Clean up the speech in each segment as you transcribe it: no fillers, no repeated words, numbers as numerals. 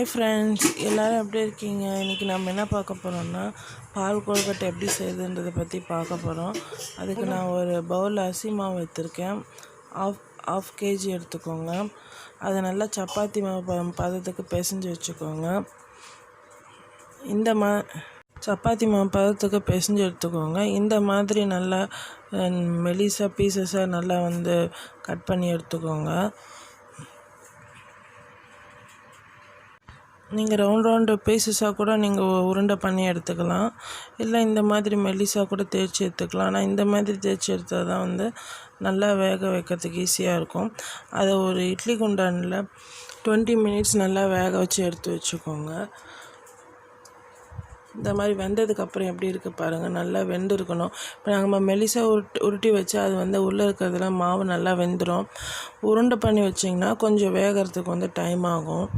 Hi friends, எல்லோரும் எப்படி இருக்கீங்க? இன்றைக்கி நம்ம என்ன பார்க்க போகிறோம்னா பால் கொழுக்கட்டை எப்படி செய்யுதுன்றதை பற்றி பார்க்க போகிறோம். அதுக்கு நான் ஒரு பவுலில் அரிசி மாவு எடுத்திருக்கேன். ஆஃப் கேஜி எடுத்துக்கோங்க. அதை நல்லா சப்பாத்தி மாவு பதத்துக்கு பிசைஞ்சு வச்சுக்கோங்க. சப்பாத்தி மாவு பதத்துக்கு பிசைஞ்சு எடுத்துக்கோங்க. இந்த மாதிரி நல்லா மெலிசா பீசஸாக நல்லா கட் பண்ணி எடுத்துக்கோங்க. நீங்கள் ரவுண்டு பீசஸாக கூட நீங்கள் உருண்டை பண்ணி எடுத்துக்கலாம், இல்லை இந்த மாதிரி மெல்லிசாக கூட தேய்ச்சி எடுத்துக்கலாம். ஆனால் இந்த மாதிரி தேய்ச்சி எடுத்தால் தான் நல்லா வேக வைக்கிறதுக்கு ஈஸியாக இருக்கும். அதை ஒரு இட்லி குண்டானில் 20 மினிட்ஸ் நல்லா வேக வச்சு எடுத்து வச்சுக்கோங்க. இந்த மாதிரி வெந்ததுக்கப்புறம் எப்படி இருக்குது பாருங்கள், நல்லா வெந்திருக்கணும். இப்போ நம்ம மெல்லிசாக உருட்டி வச்சு அது உள்ளே இருக்கிறதுலாம் மாவு நல்லா வெந்துடும். உருண்டை பண்ணி வச்சிங்கன்னா கொஞ்சம் வேகிறதுக்கு டைம் ஆகும்.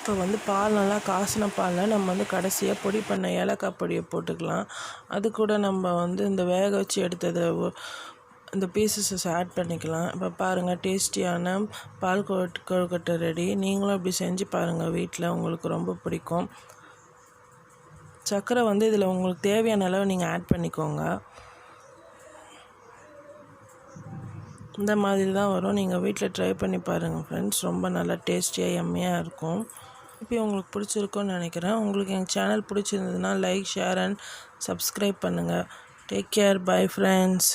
இப்போ பால் நல்லா காசின பாலில் நம்ம கடைசியாக பொடி பண்ண ஏலக்காய் பொடியை போட்டுக்கலாம். அது கூட நம்ம இந்த வேக வச்சு எடுத்ததை இந்த பீசஸஸ் ஆட் பண்ணிக்கலாம். இப்போ பாருங்கள், டேஸ்டியான பால் கொழுக்கட்டை ரெடி. நீங்களும் இப்படி செஞ்சு பாருங்கள் வீட்டில், உங்களுக்கு ரொம்ப பிடிக்கும். சர்க்கரை இதில் உங்களுக்கு தேவையான அளவு நீங்கள் ஆட் பண்ணிக்கோங்க. இந்த மாதிரி தான் வரும். நீங்கள் வீட்டில் ட்ரை பண்ணி பாருங்கள் ஃப்ரெண்ட்ஸ், ரொம்ப நல்லா டேஸ்டியாக எம்மையாக இருக்கும். இப்போ உங்களுக்கு பிடிச்சிருக்குன்னு நினைக்கிறேன். உங்களுக்கு எங்கள் சேனல் பிடிச்சிருந்ததுன்னா லைக், ஷேர் அண்ட் சப்ஸ்கிரைப் பண்ணுங்கள். Take care. Bye friends.